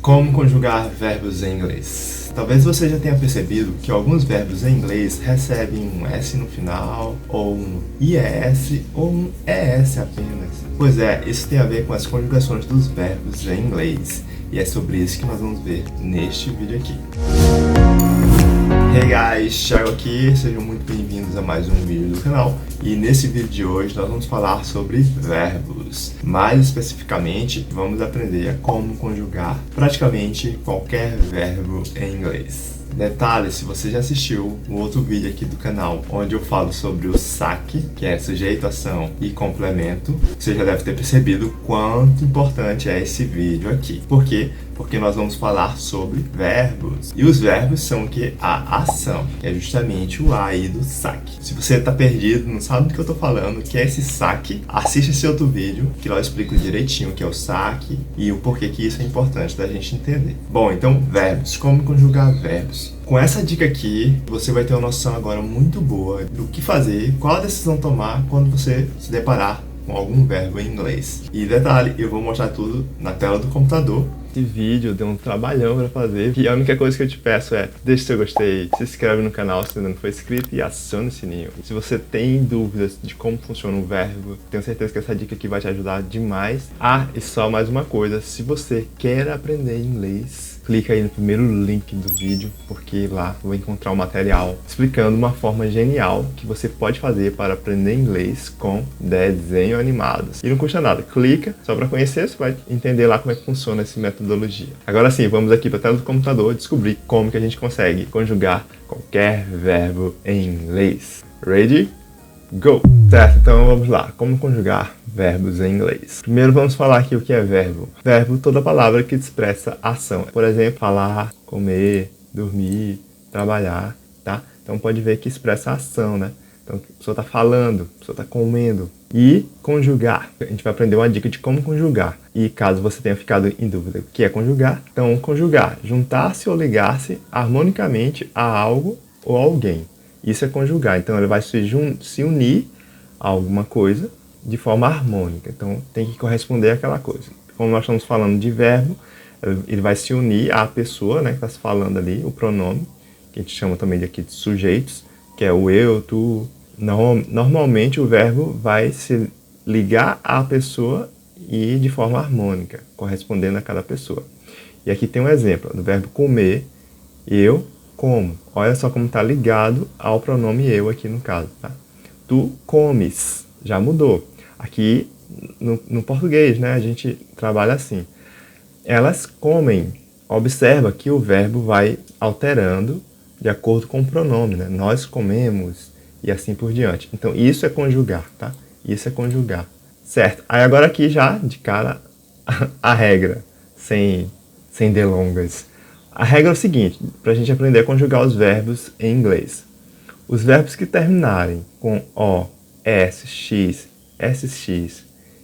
Como conjugar verbos em inglês? Talvez você já tenha percebido que alguns verbos em inglês recebem um S no final, ou um IES, ou um ES apenas. Pois é, isso tem a ver com as conjugações dos verbos em inglês, e é sobre isso que nós vamos ver neste vídeo aqui. Hey guys, Thiago aqui, sejam muito bem-vindos a mais um vídeo do canal. E nesse vídeo de hoje nós vamos falar sobre verbos. Mais especificamente, vamos aprender a como conjugar praticamente qualquer verbo em inglês. Detalhe, se você já assistiu um outro vídeo aqui do canal, onde eu falo sobre o SAC, que é sujeito, ação e complemento, você já deve ter percebido quanto importante é esse vídeo aqui. Por quê? Porque nós vamos falar sobre verbos. E os verbos são o que? A ação, que é justamente o A aí do SAC. Se você está perdido, não sabe do que eu estou falando, que é esse SAC, assista esse outro vídeo, que lá eu explico direitinho o que é o SAC e o porquê que isso é importante da gente entender. Bom, então, verbos. Como conjugar verbos? Com essa dica aqui, você vai ter uma noção agora muito boa do que fazer, qual a decisão tomar quando você se deparar com algum verbo em inglês. E detalhe, eu vou mostrar tudo na tela do computador. Esse vídeo deu um trabalhão pra fazer e a única coisa que eu te peço é deixe seu gostei, se inscreve no canal se ainda não for inscrito e acione o sininho. Se você tem dúvidas de como funciona um verbo, tenho certeza que essa dica aqui vai te ajudar demais. Ah, e só mais uma coisa, se você quer aprender inglês, clica aí no primeiro link do vídeo, porque lá você vai encontrar um material explicando uma forma genial que você pode fazer para aprender inglês com desenhos animados. E não custa nada, clica só para conhecer, você vai entender lá como é que funciona essa metodologia. Agora sim, vamos aqui para a tela do computador descobrir como que a gente consegue conjugar qualquer verbo em inglês. Ready? Go! Certo, então vamos lá. Como conjugar verbos em inglês? Primeiro vamos falar aqui o que é verbo. Verbo, toda palavra que expressa ação. Por exemplo, falar, comer, dormir, trabalhar, tá? Então pode ver que expressa ação, né? Então a pessoa está falando, a pessoa está comendo. E conjugar. A gente vai aprender uma dica de como conjugar. E caso você tenha ficado em dúvida o que é conjugar, então conjugar, juntar-se ou ligar-se harmonicamente a algo ou alguém. Isso é conjugar, então ele vai se unir a alguma coisa de forma harmônica. Então tem que corresponder àquela coisa. Como nós estamos falando de verbo, ele vai se unir à pessoa, né, que está se falando ali, o pronome, que a gente chama também de aqui de sujeitos, que é o eu, tu. Normalmente o verbo vai se ligar à pessoa e de forma harmônica, correspondendo a cada pessoa. E aqui tem um exemplo do verbo comer, eu como. Olha só como está ligado ao pronome eu aqui no caso, tá? Tu comes, já mudou. Aqui no português, né, a gente trabalha assim. Elas comem. Observa que o verbo vai alterando de acordo com o pronome, né? Nós comemos e assim por diante. Então isso é conjugar, tá? Isso é conjugar. Certo. Aí agora aqui já de cara a regra, sem delongas. A regra é o seguinte, para a gente aprender a conjugar os verbos em inglês. Os verbos que terminarem com O, S, X, SX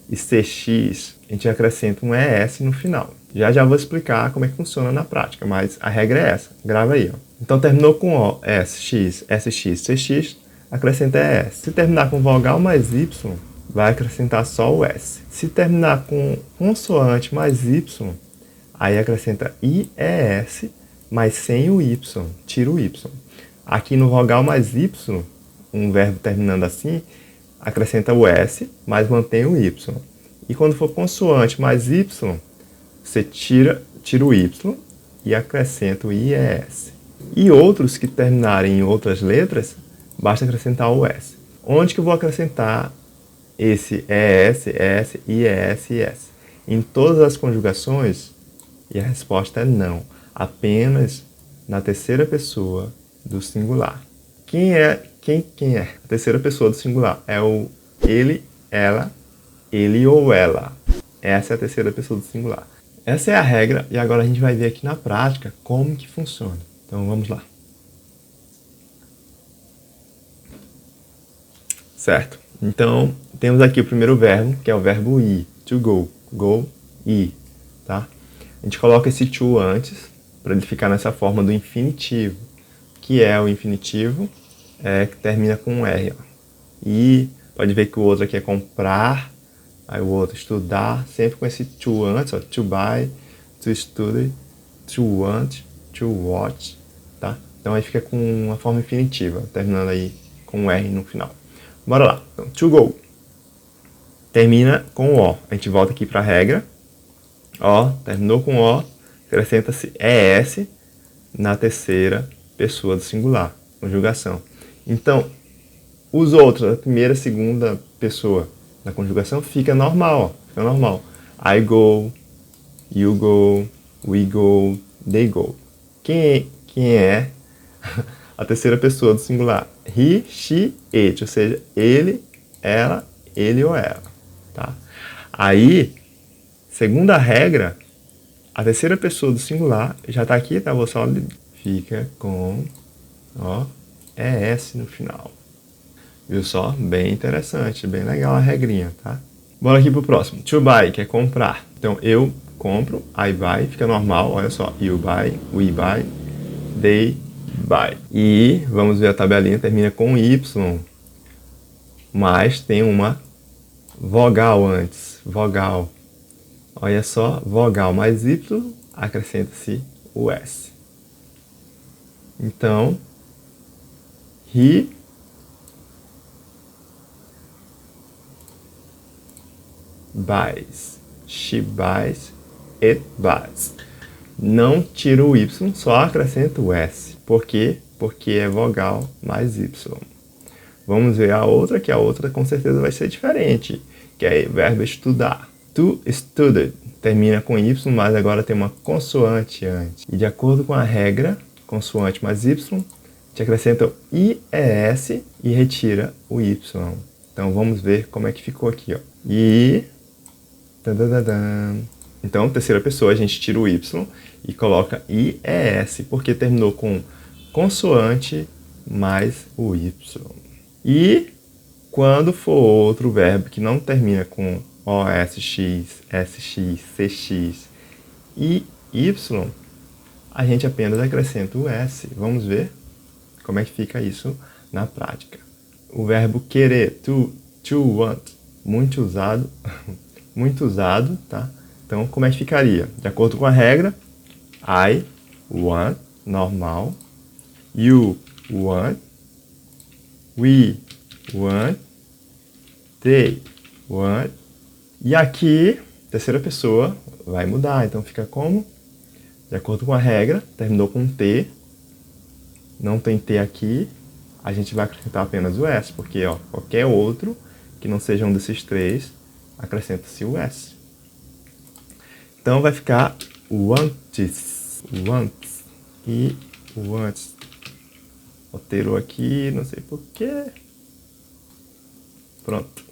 e CX, a gente acrescenta um ES no final. Já vou explicar como é que funciona na prática, mas a regra é essa. Grava aí, ó. Então terminou com O, S, X, SX, CX, acrescenta ES. Se terminar com vogal mais Y, vai acrescentar só o S. Se terminar com consoante mais Y, aí acrescenta IES, mas sem o Y, tira o Y. Aqui no vogal mais Y, um verbo terminando assim, acrescenta o S, mas mantém o Y. E quando for consoante mais Y, você tira o Y e acrescenta o IES. E outros que terminarem em outras letras, basta acrescentar o S. Onde que eu vou acrescentar esse ES, ES, IES e S? Em todas as conjugações? E a resposta é não. Apenas na terceira pessoa do singular. Quem é a terceira pessoa do singular? É o ele, ela, ele ou ela. Essa é a terceira pessoa do singular. Essa é a regra e agora a gente vai ver aqui na prática como que funciona. Então vamos lá. Certo. Então temos aqui o primeiro verbo, que é o verbo ir. To go. Go, ir. Tá? A gente coloca esse to antes, para ele ficar nessa forma do infinitivo, que é o infinitivo que termina com um R. Ó. E pode ver que o outro aqui é comprar, aí o outro estudar, sempre com esse to antes, ó, to buy, to study, to want, to watch, tá? Então aí fica com uma forma infinitiva, terminando aí com um R no final. Bora lá. Então, to go. Termina com o O. A gente volta aqui para a regra. O, terminou com O, acrescenta-se ES na terceira pessoa do singular. Conjugação. Então, os outros, a primeira e segunda pessoa da conjugação, fica normal, ó. Fica normal. I go, you go, we go, they go. Quem é a terceira pessoa do singular? He, she, it. Ou seja, ele, ela, ele ou ela. Tá? Aí, segunda regra, a terceira pessoa do singular já está aqui, tá? Vou só fica com ó, ES no final. Viu só? Bem interessante, bem legal a regrinha, tá? Bora aqui pro próximo. To buy, que é comprar. Então, eu compro, I buy, fica normal, olha só. You buy, we buy, they buy. E vamos ver a tabelinha, termina com Y, mas tem uma vogal antes, vogal. Olha só, vogal mais Y, acrescenta-se o S. Então, he buys, she buys, it buys. Não tira o Y, só acrescenta o S. Por quê? Porque é vogal mais Y. Vamos ver a outra, que a outra com certeza vai ser diferente, que é o verbo estudar. To studied termina com Y, mas agora tem uma consoante antes. E de acordo com a regra, consoante mais Y, te acrescenta o IES e retira o Y. Então vamos ver como é que ficou aqui, ó. E então, terceira pessoa, a gente tira o Y e coloca IES, porque terminou com consoante mais o Y. E quando for outro verbo que não termina com OSX, SX, CX e Y, a gente apenas acrescenta o S. Vamos ver como é que fica isso na prática. O verbo querer, to want, muito usado, tá? Então, como é que ficaria? De acordo com a regra, I want, normal, you want, we want, they want, e aqui, terceira pessoa, vai mudar, então fica como? De acordo com a regra, terminou com T, não tem T aqui, a gente vai acrescentar apenas o S, porque ó, qualquer outro que não seja um desses três, acrescenta-se o S. Então vai ficar wants, e wants. Alterou aqui, não sei porquê. Pronto.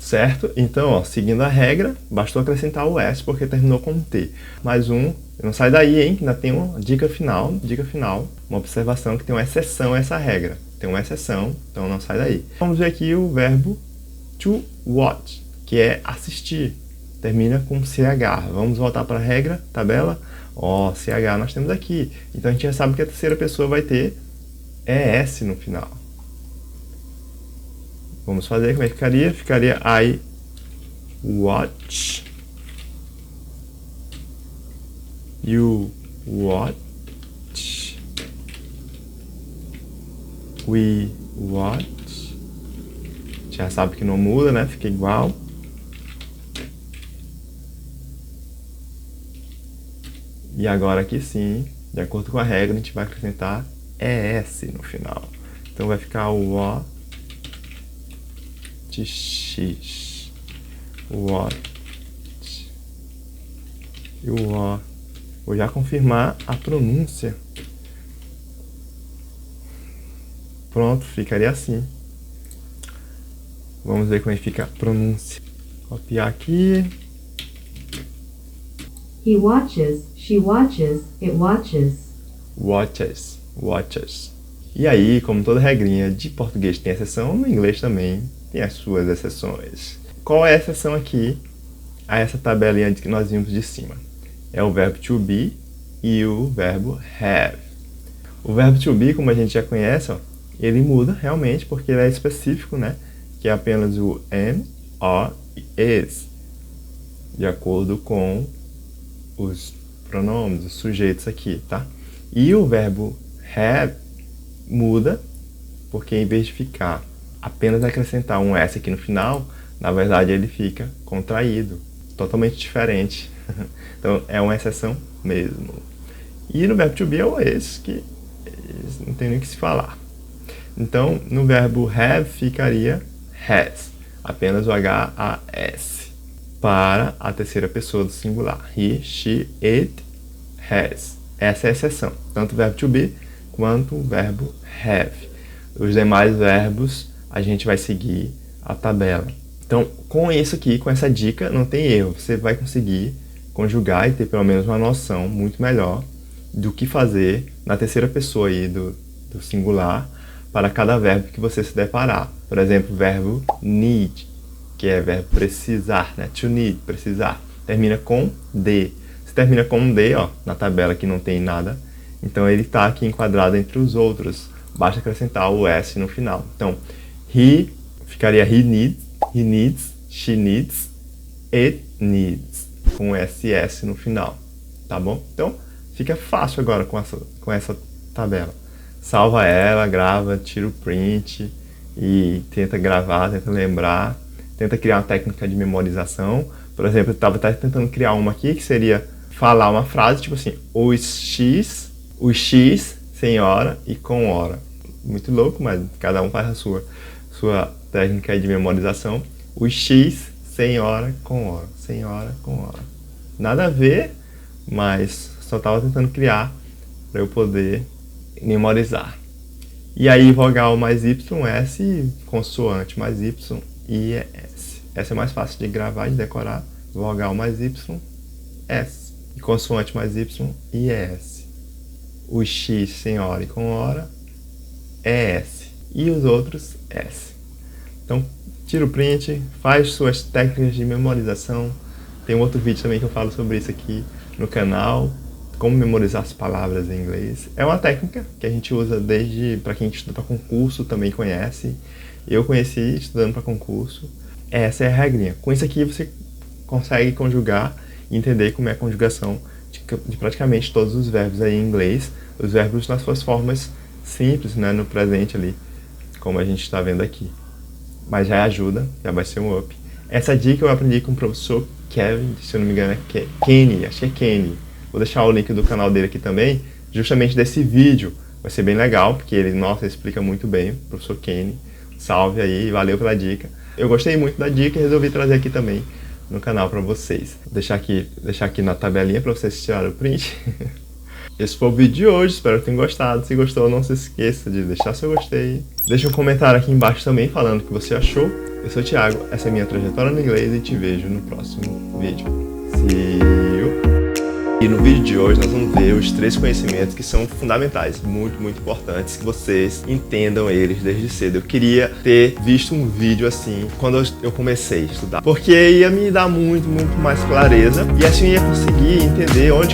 Certo? Então, ó, seguindo a regra, bastou acrescentar o S porque terminou com T. Mais um, não sai daí, hein? Ainda tem uma dica final, uma observação que tem uma exceção a essa regra. Tem uma exceção, então não sai daí. Vamos ver aqui o verbo to watch, que é assistir. Termina com CH. Vamos voltar para a regra, tabela. Ó, CH nós temos aqui. Então a gente já sabe que a terceira pessoa vai ter ES no final. Vamos fazer como é que ficaria? Ficaria I watch, you watch, we watch. Já sabe que não muda, né? Fica igual. E agora aqui sim, de acordo com a regra, a gente vai acrescentar ES no final. Então vai ficar o O de X. O O. E o O. Vou já confirmar a pronúncia. Pronto, ficaria assim. Vamos ver como é que fica a pronúncia. Copiar aqui. He watches, she watches, it watches. Watches, watches. E aí, como toda regrinha de português tem exceção, no inglês também tem as suas exceções. Qual é a exceção aqui a essa tabelinha que nós vimos de cima? É o verbo to be e o verbo have. O verbo to be, como a gente já conhece, ó, ele muda realmente porque ele é específico, né? Que é apenas o am, are e is, de acordo com os pronomes, os sujeitos aqui, tá? E o verbo have muda, porque em vez de ficar apenas acrescentar um S aqui no final, na verdade ele fica contraído, totalmente diferente. Então é uma exceção mesmo. E no verbo to be é o esse, que não tem nem o que se falar. Então no verbo have ficaria has, apenas o H-A-S, para a terceira pessoa do singular. He, she, it, has. Essa é a exceção, tanto o verbo to be quanto o verbo have. Os demais verbos a gente vai seguir a tabela. Então, com isso aqui, com essa dica, não tem erro. Você vai conseguir conjugar e ter pelo menos uma noção muito melhor do que fazer na terceira pessoa aí do singular para cada verbo que você se deparar. Por exemplo, o verbo need, que é verbo precisar, né? To need, precisar. Termina com D. Se termina com um D, ó, na tabela que não tem nada, então ele está aqui enquadrado entre os outros. Basta acrescentar o S no final. Então, he ficaria he needs, she needs, it needs, com SS no final, tá bom? Então, fica fácil agora com essa tabela. Salva ela, grava, tira o print e tenta gravar, tenta lembrar, tenta criar uma técnica de memorização. Por exemplo, eu estava tentando criar uma aqui que seria falar uma frase tipo assim: os X sem hora e com hora. Muito louco, mas cada um faz a sua técnica de memorização. Os X sem hora com hora, sem hora com hora. Nada a ver, mas só estava tentando criar para eu poder memorizar. E aí vogal mais Y, S, consoante mais Y, I, S. Essa é mais fácil de gravar e de decorar. Vogal mais Y, S. E consoante mais Y, I, S. O X sem hora e com hora é S. E os outros, S. Então, tira o print, faz suas técnicas de memorização. Tem um outro vídeo também que eu falo sobre isso aqui no canal. Como memorizar as palavras em inglês. É uma técnica que a gente usa desde para quem estuda para concurso também conhece. Eu conheci estudando para concurso. Essa é a regrinha. Com isso aqui você consegue conjugar e entender como é a conjugação de praticamente todos os verbos aí em inglês. Os verbos nas suas formas simples, né, no presente ali, como a gente está vendo aqui. Mas já ajuda, já vai ser um up. Essa dica eu aprendi com o professor Kevin, se eu não me engano é Kenny, acho que é Kenny. Vou deixar o link do canal dele aqui também, justamente desse vídeo. Vai ser bem legal, porque ele, nossa, explica muito bem, o professor Kenny. Salve aí, valeu pela dica. Eu gostei muito da dica e resolvi trazer aqui também no canal para vocês. Vou deixar aqui na tabelinha para vocês tirarem o print. Esse foi o vídeo de hoje, espero que tenham gostado. Se gostou, não se esqueça de deixar seu gostei. Deixa um comentário aqui embaixo também falando o que você achou. Eu sou o Thiago, essa é a minha trajetória no inglês e te vejo no próximo vídeo. See you! E no vídeo de hoje nós vamos ver os 3 conhecimentos que são fundamentais, muito, muito importantes, que vocês entendam eles desde cedo. Eu queria ter visto um vídeo assim quando eu comecei a estudar, porque ia me dar muito, muito mais clareza e assim eu ia conseguir entender onde